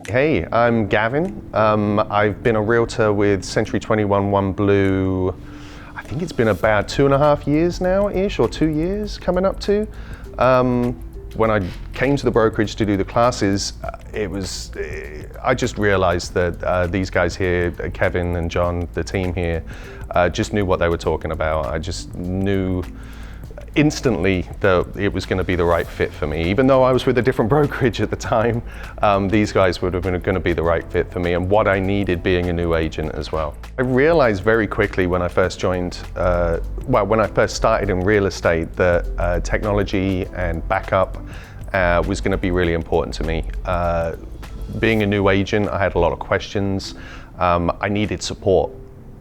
Hey, I'm Gavin. I've been a realtor with Century 21 OneBlue. I think it's been about 2.5 years now-ish, or 2 years coming up to. When I came to the brokerage to do the classes, I just realized that these guys here, Kevin and John, the team here, just knew what they were talking about. I just knew instantly that it was going to be the right fit for me. Even though I was with a different brokerage at the time, these guys would have been going to be the right fit for me and what I needed being a new agent as well. I realized very quickly when I first joined, when I first started in real estate, that technology and backup was going to be really important to me. Being a new agent, I had a lot of questions. I needed support.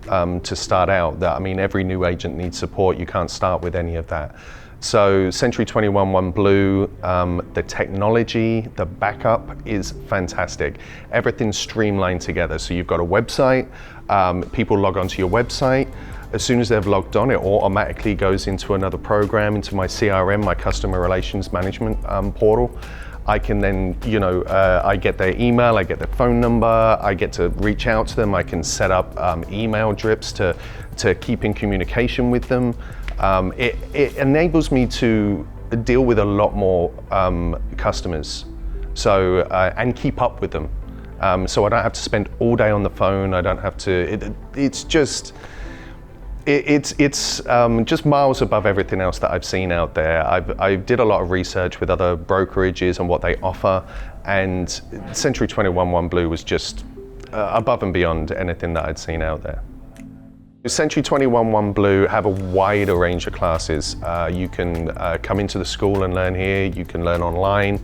To start out. Every new agent needs support. You can't start with any of that. So Century 21 OneBlue, the technology, the backup is fantastic. Everything's streamlined together. So you've got a website, people log onto your website. As soon as they've logged on, it automatically goes into another program, into my CRM, my customer relations management portal. I can then, I get their email, I get their phone number, I get to reach out to them, I can set up email drips to keep in communication with them. It enables me to deal with a lot more customers, so and keep up with them. So I don't have to spend all day on the phone, I don't have to, it's just miles above everything else that I've seen out there. I did a lot of research with other brokerages and what they offer, and Century 21 OneBlue was just above and beyond anything that I'd seen out there. Century 21 OneBlue have a wider range of classes. You can come into the school and learn here, you can learn online.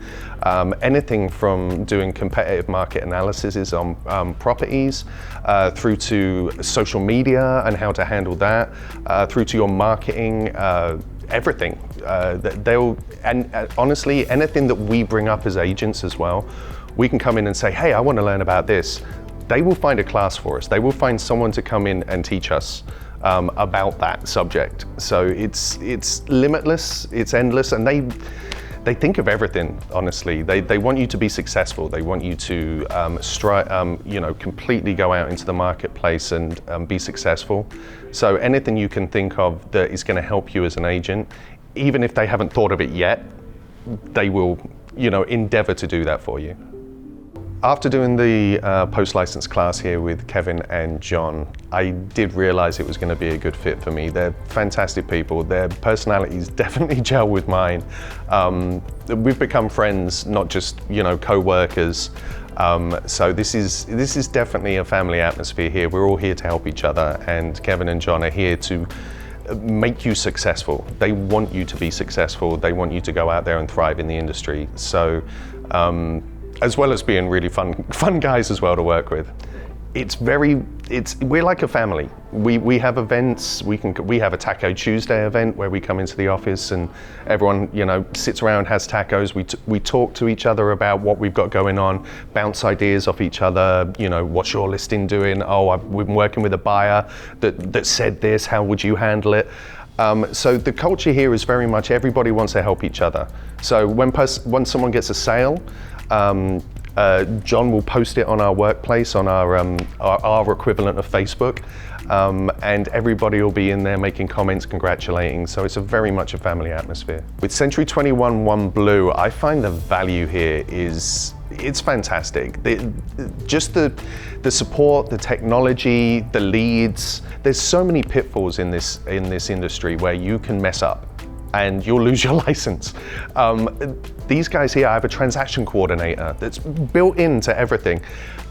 Anything from doing competitive market analysis on properties, through to social media and how to handle that, through to your marketing, everything. Honestly, anything that we bring up as agents as well, we can come in and say, hey, I want to learn about this. They will find a class for us. They will find someone to come in and teach us about that subject. So it's limitless, it's endless, and they think of everything, honestly. They want you to be successful. They want you to completely go out into the marketplace and be successful. So anything you can think of that is going to help you as an agent, even if they haven't thought of it yet, they will endeavor to do that for you. After doing the post-license class here with Kevin and John, I did realize it was going to be a good fit for me. They're fantastic people. Their personalities definitely gel with mine. We've become friends, not just co-workers. So this is definitely a family atmosphere here. We're all here to help each other, and Kevin and John are here to make you successful. They want you to be successful. They want you to go out there and thrive in the industry. So. As well as being really fun guys as well to work with. We're like a family. We have events. We have a Taco Tuesday event where we come into the office and everyone sits around, has tacos. We talk to each other about what we've got going on, bounce ideas off each other. What's your listing doing? Oh, we've been working with a buyer that said this. How would you handle it? So the culture here is very much everybody wants to help each other. So when someone gets a sale, John will post it on our workplace, on our equivalent of Facebook, and everybody will be in there making comments, congratulating. So it's very much a family atmosphere. With Century 21 OneBlue, I find the value here it's fantastic. Just the support, the technology, the leads. There's so many pitfalls in this industry where you can mess up and you'll lose your license. These guys here, I have a transaction coordinator that's built into everything.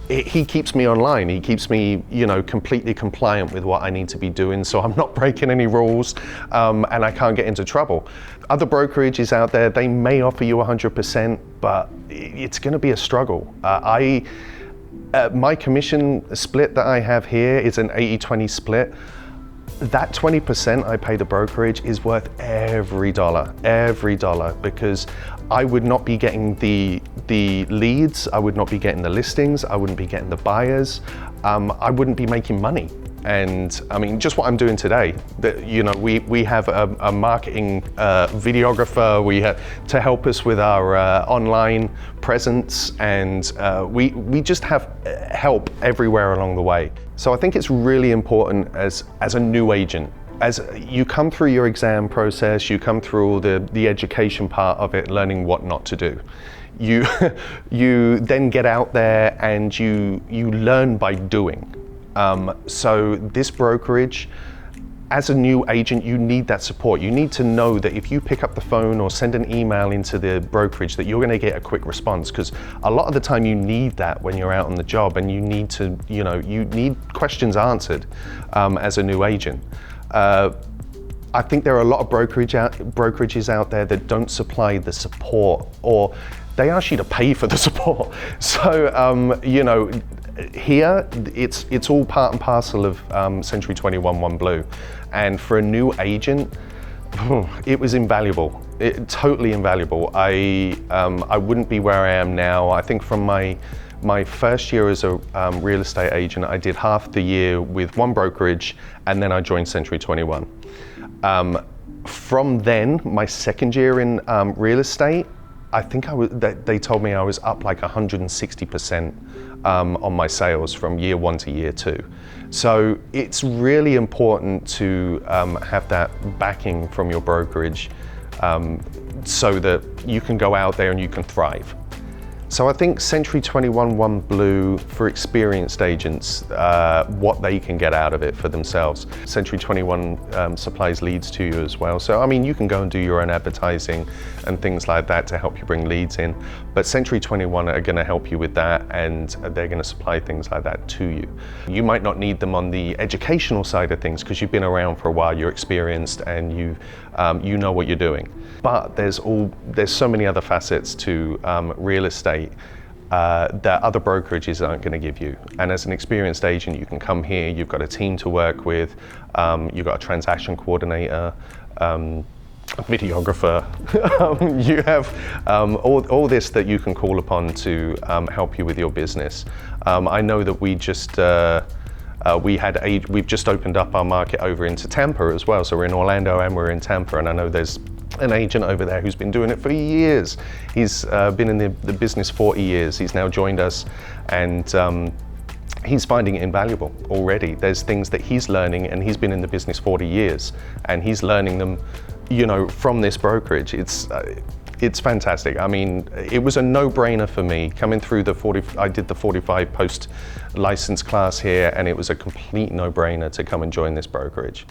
He keeps me online. He keeps me, completely compliant with what I need to be doing, so I'm not breaking any rules, and I can't get into trouble. Other brokerages out there, they may offer you 100%, but it's going to be a struggle. My commission split that I have here is an 80-20 split. That 20% I pay the brokerage is worth every dollar, because I would not be getting the leads, I would not be getting the listings, I wouldn't be getting the buyers, I wouldn't be making money. And I mean, just what I'm doing today, that, you know, we have a marketing videographer to help us with our online presence, and we just have help everywhere along the way. So I think it's really important as a new agent, as you come through your exam process, you come through all the education part of it, learning what not to do. You then get out there and you learn by doing. So this brokerage, as a new agent, you need that support. You need to know that if you pick up the phone or send an email into the brokerage, that you're going to get a quick response, because a lot of the time you need that when you're out on the job, and you need to, you know, you need questions answered as a new agent. I think there are a lot of brokerages out there that don't supply the support, or they ask you to pay for the support. So, you know, here, it's all part and parcel of Century 21 OneBlue. And for a new agent, it was invaluable. Totally invaluable. I wouldn't be where I am now. I think from my first year as a real estate agent, I did half the year with one brokerage, and then I joined Century 21. From then, my second year in real estate, I think they told me I was up like 160% on my sales from year 1 to year 2. So it's really important to have that backing from your brokerage so that you can go out there and you can thrive. So I think Century 21 OneBlue, for experienced agents, what they can get out of it for themselves. Century 21 supplies leads to you as well. So I mean, you can go and do your own advertising and things like that to help you bring leads in. But Century 21 are going to help you with that, and they're going to supply things like that to you. You might not need them on the educational side of things because you've been around for a while, you're experienced, and you know what you're doing. But there's so many other facets to real estate that other brokerages aren't going to give you. And as an experienced agent, you can come here, you've got a team to work with, you've got a transaction coordinator, a videographer, you have all this that you can call upon to help you with your business. I know that we've just opened up our market over into Tampa as well. So we're in Orlando and we're in Tampa, and I know there's an agent over there who's been doing it for years. He's been in the business 40 years. He's now joined us, and he's finding it invaluable already. There's things that he's learning, and he's been in the business 40 years, and he's learning them, you know, from this brokerage. It's fantastic. I mean, it was a no-brainer for me coming through I did the 45 post license class here, and it was a complete no-brainer to come and join this brokerage.